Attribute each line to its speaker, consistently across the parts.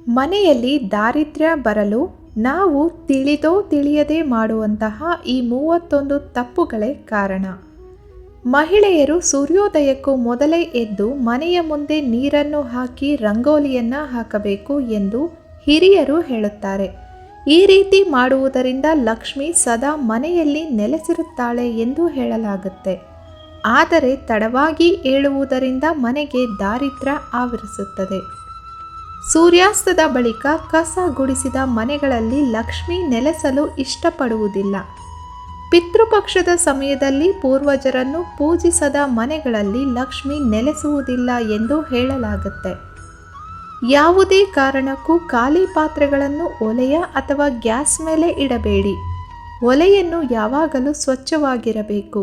Speaker 1: ಮನೆಯಲ್ಲಿ ದಾರಿದ್ರ್ಯ ಬರಲು ನಾವು ತಿಳಿದೋ ತಿಳಿಯದೆ ಮಾಡುವಂತಹ ಈ 31 ತಪ್ಪುಗಳೇ ಕಾರಣ. ಮಹಿಳೆಯರು ಸೂರ್ಯೋದಯಕ್ಕೂ ಮೊದಲೇ ಎದ್ದು ಮನೆಯ ಮುಂದೆ ನೀರನ್ನು ಹಾಕಿ ರಂಗೋಲಿಯನ್ನು ಹಾಕಬೇಕು ಎಂದು ಹಿರಿಯರು ಹೇಳುತ್ತಾರೆ. ಈ ರೀತಿ ಮಾಡುವುದರಿಂದ ಲಕ್ಷ್ಮಿ ಸದಾ ಮನೆಯಲ್ಲಿ ನೆಲೆಸಿರುತ್ತಾಳೆ ಎಂದು ಹೇಳಲಾಗುತ್ತೆ. ಆದರೆ ತಡವಾಗಿ ಏಳುವುದರಿಂದ ಮನೆಗೆ ದಾರಿದ್ರ್ಯ ಆವರಿಸುತ್ತದೆ. ಸೂರ್ಯಾಸ್ತದ ಬಳಿಕ ಕಸ ಗುಡಿಸಿದ ಮನೆಗಳಲ್ಲಿ ಲಕ್ಷ್ಮಿ ನೆಲೆಸಲು ಇಷ್ಟಪಡುವುದಿಲ್ಲ. ಪಿತೃಪಕ್ಷದ ಸಮಯದಲ್ಲಿ ಪೂರ್ವಜರನ್ನು ಪೂಜಿಸದ ಮನೆಗಳಲ್ಲಿ ಲಕ್ಷ್ಮಿ ನೆಲೆಸುವುದಿಲ್ಲ ಎಂದು ಹೇಳಲಾಗುತ್ತೆ. ಯಾವುದೇ ಕಾರಣಕ್ಕೂ ಖಾಲಿ ಪಾತ್ರೆಗಳನ್ನು ಒಲೆಯ ಅಥವಾ ಗ್ಯಾಸ್ ಮೇಲೆ ಇಡಬೇಡಿ. ಒಲೆಯನ್ನು ಯಾವಾಗಲೂ ಸ್ವಚ್ಛವಾಗಿರಬೇಕು.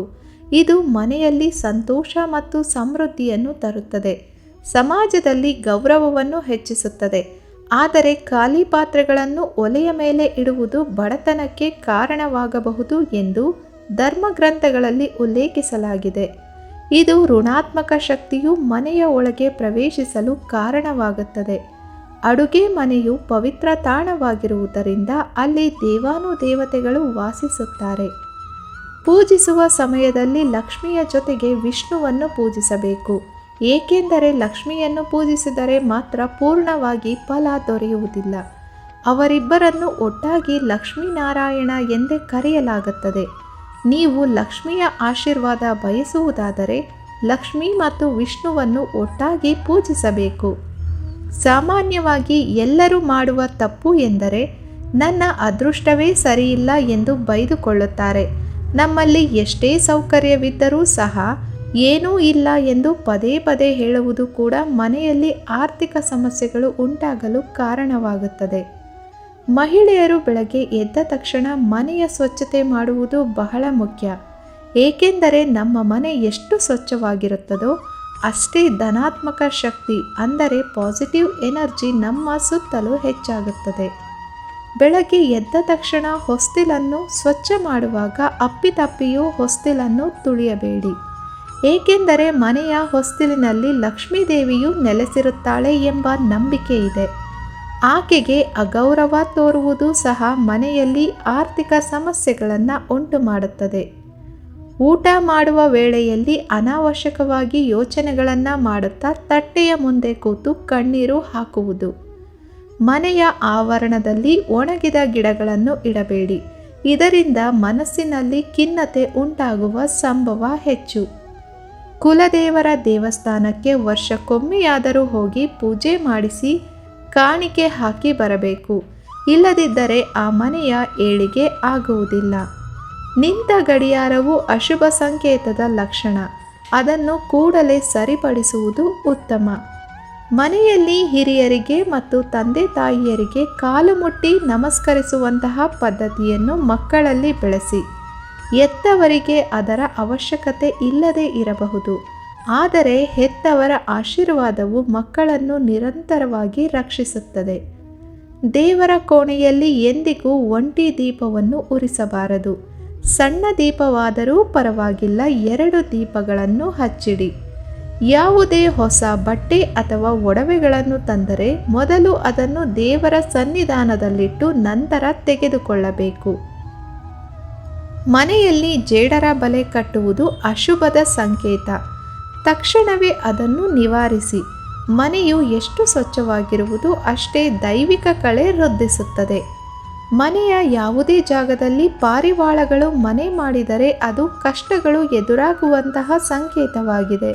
Speaker 1: ಇದು ಮನೆಯಲ್ಲಿ ಸಂತೋಷ ಮತ್ತು ಸಮೃದ್ಧಿಯನ್ನು ತರುತ್ತದೆ. ಸಮಾಜದಲ್ಲಿ ಗೌರವವನ್ನು ಹೆಚ್ಚಿಸುತ್ತದೆ. ಆದರೆ ಖಾಲಿ ಪಾತ್ರೆಗಳನ್ನು ಒಲೆಯ ಮೇಲೆ ಇಡುವುದು ಬಡತನಕ್ಕೆ ಕಾರಣವಾಗಬಹುದು ಎಂದು ಧರ್ಮಗ್ರಂಥಗಳಲ್ಲಿ ಉಲ್ಲೇಖಿಸಲಾಗಿದೆ. ಇದು ಋಣಾತ್ಮಕ ಶಕ್ತಿಯು ಮನೆಯ ಒಳಗೆ ಪ್ರವೇಶಿಸಲು ಕಾರಣವಾಗುತ್ತದೆ. ಅಡುಗೆ ಮನೆಯು ಪವಿತ್ರ ತಾಣವಾಗಿರುವುದರಿಂದ ಅಲ್ಲಿ ದೇವಾನುದೇವತೆಗಳು ವಾಸಿಸುತ್ತಾರೆ. ಪೂಜಿಸುವ ಸಮಯದಲ್ಲಿ ಲಕ್ಷ್ಮಿಯ ಜೊತೆಗೆ ವಿಷ್ಣುವನ್ನು ಪೂಜಿಸಬೇಕು. ಏಕೆಂದರೆ ಲಕ್ಷ್ಮಿಯನ್ನು ಪೂಜಿಸಿದರೆ ಮಾತ್ರ ಪೂರ್ಣವಾಗಿ ಫಲ ದೊರೆಯುವುದಿಲ್ಲ. ಅವರಿಬ್ಬರನ್ನು ಒಟ್ಟಾಗಿ ಲಕ್ಷ್ಮೀನಾರಾಯಣ ಎಂದೇ ಕರೆಯಲಾಗುತ್ತದೆ. ನೀವು ಲಕ್ಷ್ಮಿಯ ಆಶೀರ್ವಾದ ಬಯಸುವುದಾದರೆ ಲಕ್ಷ್ಮಿ ಮತ್ತು ವಿಷ್ಣುವನ್ನು ಒಟ್ಟಾಗಿ ಪೂಜಿಸಬೇಕು. ಸಾಮಾನ್ಯವಾಗಿ ಎಲ್ಲರೂ ಮಾಡುವ ತಪ್ಪು ಎಂದರೆ ನನ್ನ ಅದೃಷ್ಟವೇ ಸರಿಯಿಲ್ಲ ಎಂದು ಬೈದುಕೊಳ್ಳುತ್ತಾರೆ. ನಮ್ಮಲ್ಲಿ ಎಷ್ಟೇ ಸೌಕರ್ಯವಿದ್ದರೂ ಸಹ ಏನೂ ಇಲ್ಲ ಎಂದು ಪದೇ ಪದೇ ಹೇಳುವುದು ಕೂಡ ಮನೆಯಲ್ಲಿ ಆರ್ಥಿಕ ಸಮಸ್ಯೆಗಳು ಉಂಟಾಗಲು ಕಾರಣವಾಗುತ್ತದೆ. ಮಹಿಳೆಯರು ಬೆಳಗ್ಗೆ ಎದ್ದ ತಕ್ಷಣ ಮನೆಯ ಸ್ವಚ್ಛತೆ ಮಾಡುವುದು ಬಹಳ ಮುಖ್ಯ. ಏಕೆಂದರೆ ನಮ್ಮ ಮನೆ ಎಷ್ಟು ಸ್ವಚ್ಛವಾಗಿರುತ್ತದೋ ಅಷ್ಟೇ ಧನಾತ್ಮಕ ಶಕ್ತಿ ಅಂದರೆ ಪಾಸಿಟಿವ್ ಎನರ್ಜಿ ನಮ್ಮ ಸುತ್ತಲೂ ಹೆಚ್ಚಾಗುತ್ತದೆ. ಬೆಳಗ್ಗೆ ಎದ್ದ ತಕ್ಷಣ ಹೊಸ್ತಿಲನ್ನು ಸ್ವಚ್ಛ ಮಾಡುವಾಗ ಅಪ್ಪಿತಪ್ಪಿಯೂ ಹೊಸ್ತಿಲನ್ನು ತುಳಿಯಬೇಡಿ. ಏಕೆಂದರೆ ಮನೆಯ ಹೊಸ್ತಿಲಿನಲ್ಲಿ ಲಕ್ಷ್ಮೀದೇವಿಯು ನೆಲೆಸಿರುತ್ತಾಳೆ ಎಂಬ ನಂಬಿಕೆ ಇದೆ. ಆಕೆಗೆ ಅಗೌರವ ತೋರುವುದು ಸಹ ಮನೆಯಲ್ಲಿ ಆರ್ಥಿಕ ಸಮಸ್ಯೆಗಳನ್ನು ಉಂಟು ಮಾಡುತ್ತದೆ. ಊಟ ಮಾಡುವ ವೇಳೆಯಲ್ಲಿ ಅನಾವಶ್ಯಕವಾಗಿ ಯೋಚನೆಗಳನ್ನು ಮಾಡುತ್ತಾ ತಟ್ಟೆಯ ಮುಂದೆ ಕೂತು ಕಣ್ಣೀರು ಹಾಕುವುದು. ಮನೆಯ ಆವರಣದಲ್ಲಿ ಒಣಗಿದ ಗಿಡಗಳನ್ನು ಇಡಬೇಡಿ. ಇದರಿಂದ ಮನಸ್ಸಿನಲ್ಲಿ ಖಿನ್ನತೆ ಉಂಟಾಗುವ ಸಂಭವ ಹೆಚ್ಚು. ಕುಲದೇವರ ದೇವಸ್ಥಾನಕ್ಕೆ ವರ್ಷಕ್ಕೊಮ್ಮೆಯಾದರೂ ಹೋಗಿ ಪೂಜೆ ಮಾಡಿಸಿ ಕಾಣಿಕೆ ಹಾಕಿ ಬರಬೇಕು. ಇಲ್ಲದಿದ್ದರೆ ಆ ಮನೆಯ ಏಳಿಗೆ ಆಗುವುದಿಲ್ಲ. ನಿಂತ ಗಡಿಯಾರವು ಅಶುಭ ಸಂಕೇತದ ಲಕ್ಷಣ. ಅದನ್ನು ಕೂಡಲೇ ಸರಿಪಡಿಸುವುದು ಉತ್ತಮ. ಮನೆಯಲ್ಲಿ ಹಿರಿಯರಿಗೆ ಮತ್ತು ತಂದೆ ತಾಯಿಯರಿಗೆ ಕಾಲು ಮುಟ್ಟಿ ನಮಸ್ಕರಿಸುವಂತಹ ಪದ್ಧತಿಯನ್ನು ಮಕ್ಕಳಲ್ಲಿ ಬೆಳೆಸಿ. ಹೆತ್ತವರಿಗೆ ಅದರ ಅವಶ್ಯಕತೆ ಇಲ್ಲದೇ ಇರಬಹುದು. ಆದರೆ ಹೆತ್ತವರ ಆಶೀರ್ವಾದವು ಮಕ್ಕಳನ್ನು ನಿರಂತರವಾಗಿ ರಕ್ಷಿಸುತ್ತದೆ. ದೇವರ ಕೋಣೆಯಲ್ಲಿ ಎಂದಿಗೂ ಒಂಟಿ ದೀಪವನ್ನು ಉರಿಸಬಾರದು. ಸಣ್ಣ ದೀಪವಾದರೂ ಪರವಾಗಿಲ್ಲ, 2 ದೀಪಗಳನ್ನು ಹಚ್ಚಿಡಿ. ಯಾವುದೇ ಹೊಸ ಬಟ್ಟೆ ಅಥವಾ ಒಡವೆಗಳನ್ನು ತಂದರೆ ಮೊದಲು ಅದನ್ನು ದೇವರ ಸನ್ನಿಧಾನದಲ್ಲಿಟ್ಟು ನಂತರ ತೆಗೆದುಕೊಳ್ಳಬೇಕು. ಮನೆಯಲ್ಲಿ ಜೇಡರ ಬಲೆ ಕಟ್ಟುವುದು ಅಶುಭದ ಸಂಕೇತ. ತಕ್ಷಣವೇ ಅದನ್ನು ನಿವಾರಿಸಿ. ಮನೆಯು ಎಷ್ಟು ಸ್ವಚ್ಛವಾಗಿರುವುದು ಅಷ್ಟೇ ದೈವಿಕ ಕಳೆ ವೃದ್ಧಿಸುತ್ತದೆ. ಮನೆಯ ಯಾವುದೇ ಜಾಗದಲ್ಲಿ ಪಾರಿವಾಳಗಳು ಮನೆ ಮಾಡಿದರೆ ಅದು ಕಷ್ಟಗಳು ಎದುರಾಗುವಂತಹ ಸಂಕೇತವಾಗಿದೆ.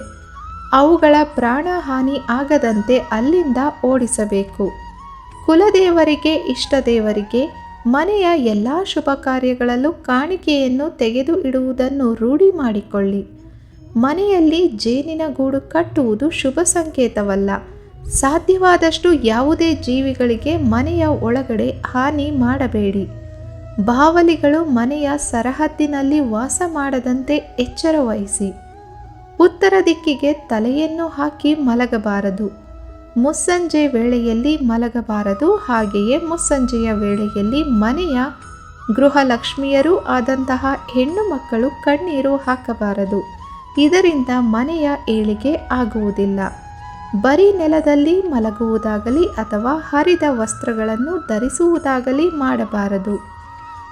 Speaker 1: ಅವುಗಳ ಪ್ರಾಣ ಹಾನಿ ಆಗದಂತೆ ಅಲ್ಲಿಂದ ಓಡಿಸಬೇಕು. ಕುಲದೇವರಿಗೆ, ಇಷ್ಟದೇವರಿಗೆ ಮನೆಯ ಎಲ್ಲ ಶುಭ ಕಾರ್ಯಗಳಲ್ಲೂ ಕಾಣಿಕೆಯನ್ನು ತೆಗೆದು ಇಡುವುದನ್ನು ರೂಢಿ ಮಾಡಿಕೊಳ್ಳಿ. ಮನೆಯಲ್ಲಿ ಜೇನಿನ ಗೂಡು ಕಟ್ಟುವುದು ಶುಭ ಸಂಕೇತವಲ್ಲ. ಸಾಧ್ಯವಾದಷ್ಟು ಯಾವುದೇ ಜೀವಿಗಳಿಗೆ ಮನೆಯ ಒಳಗಡೆ ಹಾನಿ ಮಾಡಬೇಡಿ. ಬಾವಲಿಗಳು ಮನೆಯ ಸರಹದ್ದಿನಲ್ಲಿ ವಾಸ ಮಾಡದಂತೆ ಎಚ್ಚರ ವಹಿಸಿ. ಉತ್ತರ ದಿಕ್ಕಿಗೆ ತಲೆಯನ್ನು ಹಾಕಿ ಮಲಗಬಾರದು. ಮುಸ್ಸಂಜೆ ವೇಳೆಯಲ್ಲಿ ಮಲಗಬಾರದು. ಹಾಗೆಯೇ ಮುಸ್ಸಂಜೆಯ ವೇಳೆಯಲ್ಲಿ ಮನೆಯ ಗೃಹಲಕ್ಷ್ಮಿಯರೂ ಆದಂತಹ ಹೆಣ್ಣು ಮಕ್ಕಳು ಕಣ್ಣೀರು ಹಾಕಬಾರದು. ಇದರಿಂದ ಮನೆಯ ಏಳಿಗೆ ಆಗುವುದಿಲ್ಲ. ಬರೀ ನೆಲದಲ್ಲಿ ಮಲಗುವುದಾಗಲಿ ಅಥವಾ ಹರಿದ ವಸ್ತ್ರಗಳನ್ನು ಧರಿಸುವುದಾಗಲಿ ಮಾಡಬಾರದು.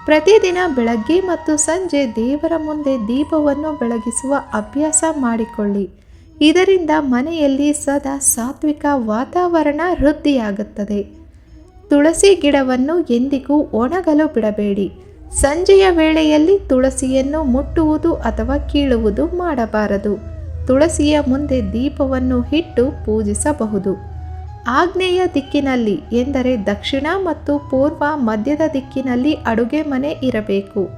Speaker 1: ಪ್ರತಿದಿನ ಬೆಳಗ್ಗೆ ಮತ್ತು ಸಂಜೆ ದೇವರ ಮುಂದೆ ದೀಪವನ್ನು ಬೆಳಗಿಸುವ ಅಭ್ಯಾಸ ಮಾಡಿಕೊಳ್ಳಿ. ಇದರಿಂದ ಮನೆಯಲ್ಲಿ ಸದಾ ಸಾತ್ವಿಕ ವಾತಾವರಣ ವೃದ್ಧಿಯಾಗುತ್ತದೆ. ತುಳಸಿ ಗಿಡವನ್ನು ಎಂದಿಗೂ ಒಣಗಲು ಬಿಡಬೇಡಿ. ಸಂಜೆಯ ವೇಳೆಯಲ್ಲಿ ತುಳಸಿಯನ್ನು ಮುಟ್ಟುವುದು ಅಥವಾ ಕೀಳುವುದು ಮಾಡಬಾರದು. ತುಳಸಿಯ ಮುಂದೆ ದೀಪವನ್ನು ಇಟ್ಟು ಪೂಜಿಸಬಹುದು. ಆಗ್ನೇಯ ದಿಕ್ಕಿನಲ್ಲಿ ಎಂದರೆ ದಕ್ಷಿಣ ಮತ್ತು ಪೂರ್ವ ಮಧ್ಯದ ದಿಕ್ಕಿನಲ್ಲಿ ಅಡುಗೆ ಮನೆ ಇರಬೇಕು.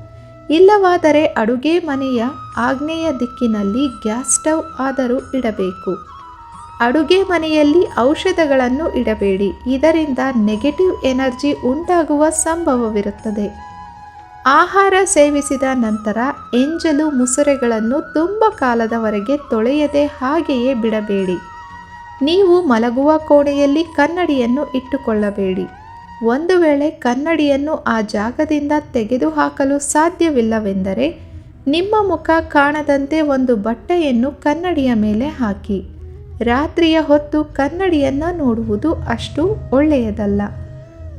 Speaker 1: ಇಲ್ಲವಾದರೆ ಅಡುಗೆ ಮನೆಯ ಆಗ್ನೇಯ ದಿಕ್ಕಿನಲ್ಲಿ ಗ್ಯಾಸ್ ಸ್ಟವ್ ಆದರೂ ಇಡಬೇಕು. ಅಡುಗೆ ಮನೆಯಲ್ಲಿ ಔಷಧಗಳನ್ನು ಇಡಬೇಡಿ. ಇದರಿಂದ ನೆಗೆಟಿವ್ ಎನರ್ಜಿ ಉಂಟಾಗುವ ಸಂಭವವಿರುತ್ತದೆ. ಆಹಾರ ಸೇವಿಸಿದ ನಂತರ ಎಂಜಲು ಮುಸುರೆಗಳನ್ನು ತುಂಬ ಕಾಲದವರೆಗೆ ತೊಳೆಯದೆ ಹಾಗೆಯೇ ಬಿಡಬೇಡಿ. ನೀವು ಮಲಗುವ ಕೋಣೆಯಲ್ಲಿ ಕನ್ನಡಿಯನ್ನು ಇಟ್ಟುಕೊಳ್ಳಬೇಡಿ. ಒಂದು ವೇಳೆ ಕನ್ನಡಿಯನ್ನು ಆ ಜಾಗದಿಂದ ತೆಗೆದುಹಾಕಲು ಸಾಧ್ಯವಿಲ್ಲವೆಂದರೆ ನಿಮ್ಮ ಮುಖ ಕಾಣದಂತೆ ಒಂದು ಬಟ್ಟೆಯನ್ನು ಕನ್ನಡಿಯ ಮೇಲೆ ಹಾಕಿ. ರಾತ್ರಿಯ ಹೊತ್ತು ಕನ್ನಡಿಯನ್ನು ನೋಡುವುದು ಅಷ್ಟು ಒಳ್ಳೆಯದಲ್ಲ.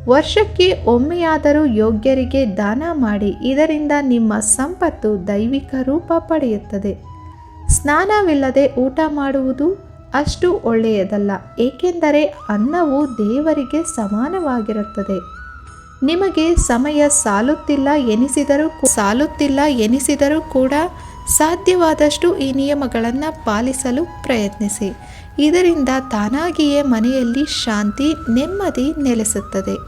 Speaker 1: ವರ್ಷಕ್ಕೆ ಒಮ್ಮೆಯಾದರೂ ಯೋಗ್ಯರಿಗೆ ದಾನ ಮಾಡಿ. ಇದರಿಂದ ನಿಮ್ಮ ಸಂಪತ್ತು ದೈವಿಕ ರೂಪ ಪಡೆಯುತ್ತದೆ. ಸ್ನಾನವಿಲ್ಲದೆ ಊಟ ಮಾಡುವುದು ಅಷ್ಟು ಒಳ್ಳೆಯದಲ್ಲ, ಏಕೆಂದರೆ ಅನ್ನವು ದೇವರಿಗೆ ಸಮಾನವಾಗಿರುತ್ತದೆ. ನಿಮಗೆ ಸಮಯ ಸಾಲುತ್ತಿಲ್ಲ ಎನಿಸಿದರೂ ಕೂಡ ಸಾಧ್ಯವಾದಷ್ಟು ಈ ನಿಯಮಗಳನ್ನು ಪಾಲಿಸಲು ಪ್ರಯತ್ನಿಸಿ. ಇದರಿಂದ ತಾನಾಗಿಯೇ ಮನೆಯಲ್ಲಿ ಶಾಂತಿ ನೆಮ್ಮದಿ ನೆಲೆಸುತ್ತದೆ.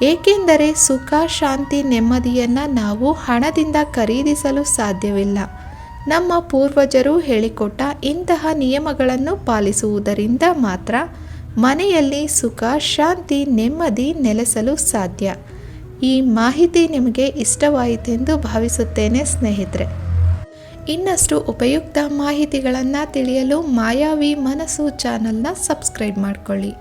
Speaker 1: ಏಕೆಂದರೆ ಸುಖ ಶಾಂತಿ ನೆಮ್ಮದಿಯನ್ನು ನಾವು ಹಣದಿಂದ ಖರೀದಿಸಲು ಸಾಧ್ಯವಿಲ್ಲ. ನಮ್ಮ ಪೂರ್ವಜರು ಹೇಳಿಕೊಟ್ಟ ಇಂತಹ ನಿಯಮಗಳನ್ನು ಪಾಲಿಸುವುದರಿಂದ ಮಾತ್ರ ಮನೆಯಲ್ಲಿ ಸುಖ ಶಾಂತಿ ನೆಮ್ಮದಿ ನೆಲೆಸಲು ಸಾಧ್ಯ. ಈ ಮಾಹಿತಿ ನಿಮಗೆ ಇಷ್ಟವಾಯಿತೆಂದು ಭಾವಿಸುತ್ತೇನೆ ಸ್ನೇಹಿತರೆ. ಇನ್ನಷ್ಟು ಉಪಯುಕ್ತ ಮಾಹಿತಿಗಳನ್ನು ತಿಳಿಯಲು ಮಾಯಾವಿ ಮನಸ್ಸು ಚಾನಲ್ನ ಸಬ್ಸ್ಕ್ರೈಬ್ ಮಾಡಿಕೊಳ್ಳಿ.